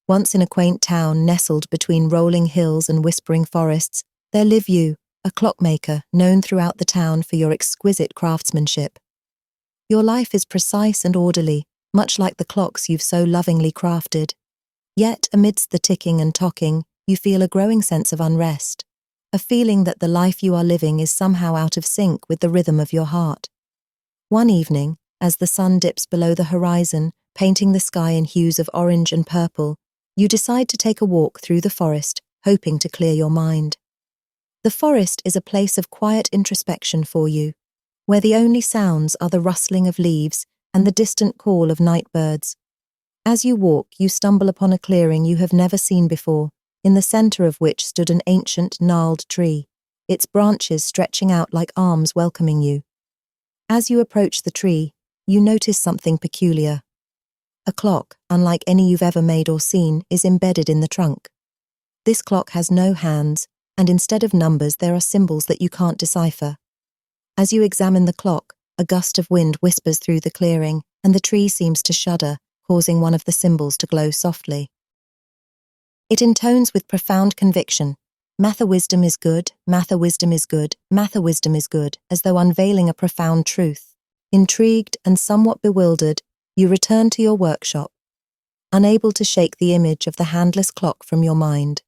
Once in a quaint town nestled between rolling hills and whispering forests, there live you, a clockmaker known throughout the town for your exquisite craftsmanship. Your life is precise and orderly, much like the clocks you've so lovingly crafted. Yet, amidst the ticking and tocking, you feel a growing sense of unrest, a feeling that the life you are living is somehow out of sync with the rhythm of your heart. One evening, as the sun dips below the horizon, painting the sky in hues of orange and purple, you decide to take a walk through the forest, hoping to clear your mind. The forest is a place of quiet introspection for you, where the only sounds are the rustling of leaves and the distant call of night birds. As you walk, you stumble upon a clearing you have never seen before, in the center of which stood an ancient, gnarled tree, its branches stretching out like arms welcoming you. As you approach the tree, you notice something peculiar. A clock, unlike any you've ever made or seen, is embedded in the trunk. This clock has no hands, and instead of numbers there are symbols that you can't decipher. As you examine the clock, a gust of wind whispers through the clearing, and the tree seems to shudder, causing one of the symbols to glow softly. It intones with profound conviction, "Matha wisdom is good, Matha wisdom is good, Matha wisdom is good," as though unveiling a profound truth. Intrigued and somewhat bewildered, you return to your workshop, unable to shake the image of the handless clock from your mind.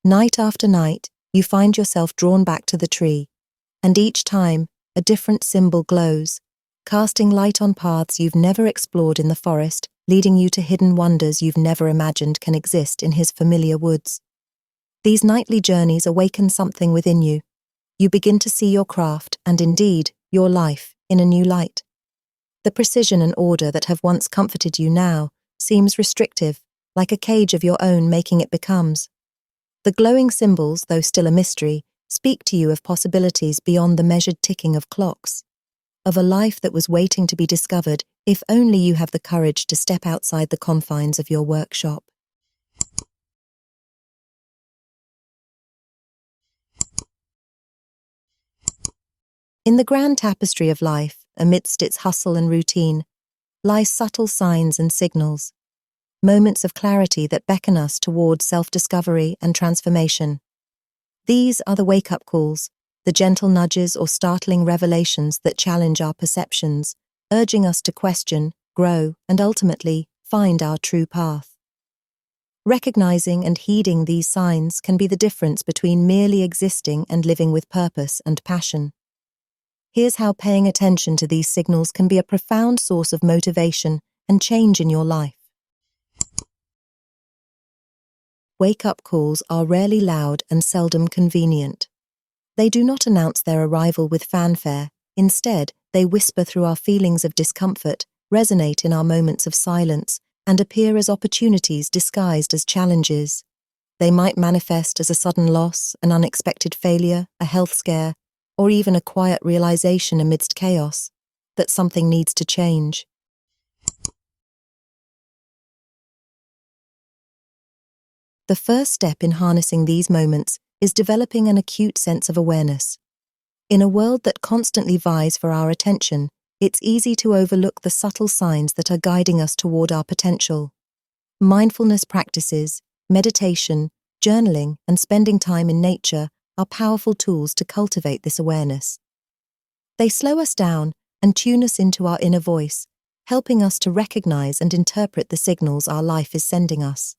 Night after night, you find yourself drawn back to the tree, and each time, a different symbol glows, casting light on paths you've never explored in the forest, leading you to hidden wonders you've never imagined can exist in his familiar woods. These nightly journeys awaken something within you. You begin to see your craft, and indeed, your life, in a new light. The precision and order that have once comforted you now seems restrictive, like a cage of your own making it becomes. The glowing symbols, though still a mystery, speak to you of possibilities beyond the measured ticking of clocks, of a life that was waiting to be discovered if only you have the courage to step outside the confines of your workshop. In the grand tapestry of life, amidst its hustle and routine, lie subtle signs and signals, moments of clarity that beckon us towards self-discovery and transformation. These are the wake-up calls, the gentle nudges or startling revelations that challenge our perceptions, urging us to question, grow, and ultimately find our true path. Recognizing and heeding these signs can be the difference between merely existing and living with purpose and passion. Here's how paying attention to these signals can be a profound source of motivation and change in your life. Wake-up calls are rarely loud and seldom convenient. They do not announce their arrival with fanfare. Instead, they whisper through our feelings of discomfort, resonate in our moments of silence, and appear as opportunities disguised as challenges. They might manifest as a sudden loss, an unexpected failure, a health scare, or even a quiet realization amidst chaos that something needs to change. The first step in harnessing these moments is developing an acute sense of awareness. In a world that constantly vies for our attention, it's easy to overlook the subtle signs that are guiding us toward our potential. Mindfulness practices, meditation, journaling, and spending time in nature are powerful tools to cultivate this awareness. They slow us down and tune us into our inner voice, helping us to recognize and interpret the signals our life is sending us.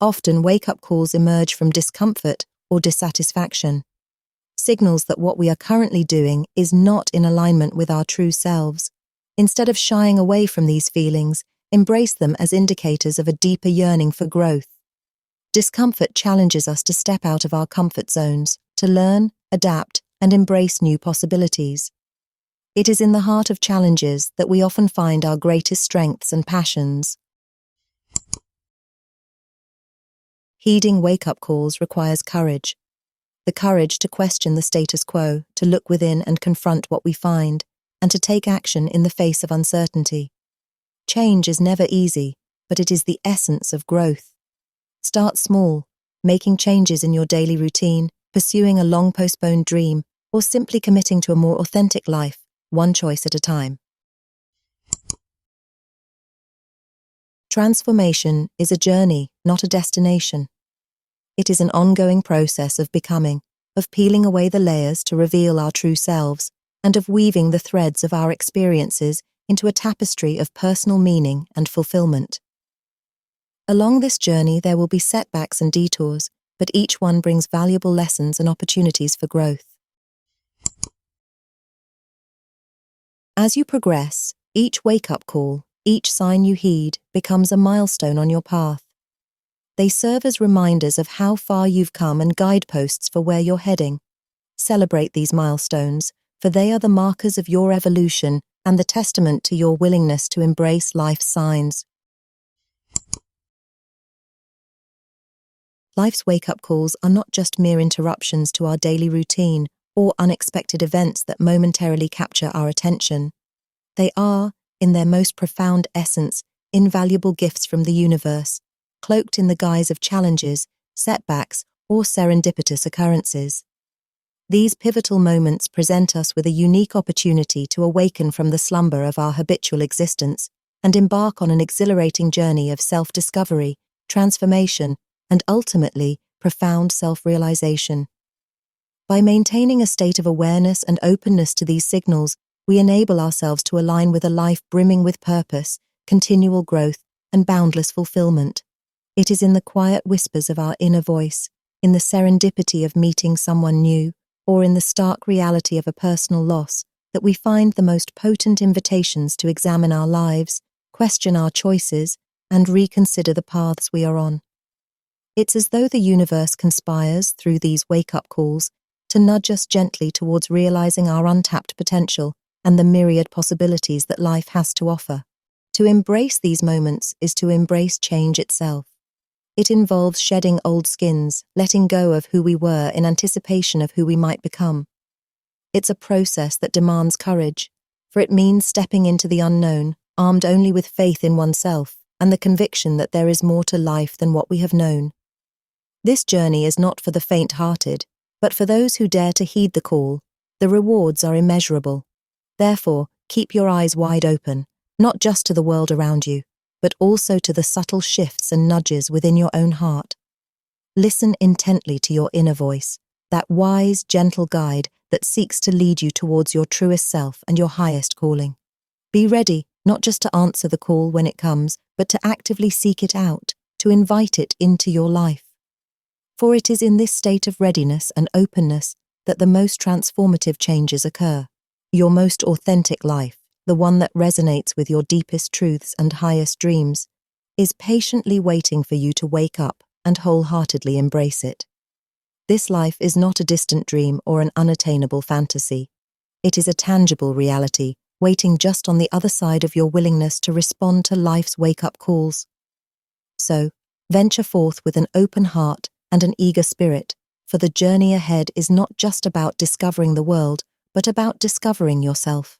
Often, wake-up calls emerge from discomfort or dissatisfaction, signals that what we are currently doing is not in alignment with our true selves. Instead of shying away from these feelings, embrace them as indicators of a deeper yearning for growth. Discomfort challenges us to step out of our comfort zones, to learn, adapt, and embrace new possibilities. It is in the heart of challenges that we often find our greatest strengths and passions. Heeding wake-up calls requires courage. The courage to question the status quo, to look within and confront what we find, and to take action in the face of uncertainty. Change is never easy, but it is the essence of growth. Start small, making changes in your daily routine, pursuing a long-postponed dream, or simply committing to a more authentic life, one choice at a time. Transformation is a journey, not a destination. It is an ongoing process of becoming, of peeling away the layers to reveal our true selves, and of weaving the threads of our experiences into a tapestry of personal meaning and fulfillment. Along this journey, there will be setbacks and detours, but each one brings valuable lessons and opportunities for growth. As you progress, each wake-up call, each sign you heed, becomes a milestone on your path. They serve as reminders of how far you've come and guideposts for where you're heading. Celebrate these milestones, for they are the markers of your evolution and the testament to your willingness to embrace life's signs. Life's wake-up calls are not just mere interruptions to our daily routine or unexpected events that momentarily capture our attention. They are, in their most profound essence, invaluable gifts from the universe, cloaked in the guise of challenges, setbacks, or serendipitous occurrences. These pivotal moments present us with a unique opportunity to awaken from the slumber of our habitual existence and embark on an exhilarating journey of self-discovery, transformation, and ultimately, profound self-realization. By maintaining a state of awareness and openness to these signals, we enable ourselves to align with a life brimming with purpose, continual growth, and boundless fulfillment. It is in the quiet whispers of our inner voice, in the serendipity of meeting someone new, or in the stark reality of a personal loss, that we find the most potent invitations to examine our lives, question our choices, and reconsider the paths we are on. It's as though the universe conspires, through these wake-up calls, to nudge us gently towards realizing our untapped potential and the myriad possibilities that life has to offer. To embrace these moments is to embrace change itself. It involves shedding old skins, letting go of who we were in anticipation of who we might become. It's a process that demands courage, for it means stepping into the unknown, armed only with faith in oneself and the conviction that there is more to life than what we have known. This journey is not for the faint-hearted, but for those who dare to heed the call. The rewards are immeasurable. Therefore, keep your eyes wide open, not just to the world around you, but also to the subtle shifts and nudges within your own heart. Listen intently to your inner voice, that wise, gentle guide that seeks to lead you towards your truest self and your highest calling. Be ready, not just to answer the call when it comes, but to actively seek it out, to invite it into your life. For it is in this state of readiness and openness that the most transformative changes occur. Your most authentic life, the one that resonates with your deepest truths and highest dreams, is patiently waiting for you to wake up and wholeheartedly embrace it. This life is not a distant dream or an unattainable fantasy. It is a tangible reality, waiting just on the other side of your willingness to respond to life's wake-up calls. So, venture forth with an open heart and an eager spirit, for the journey ahead is not just about discovering the world, but about discovering yourself.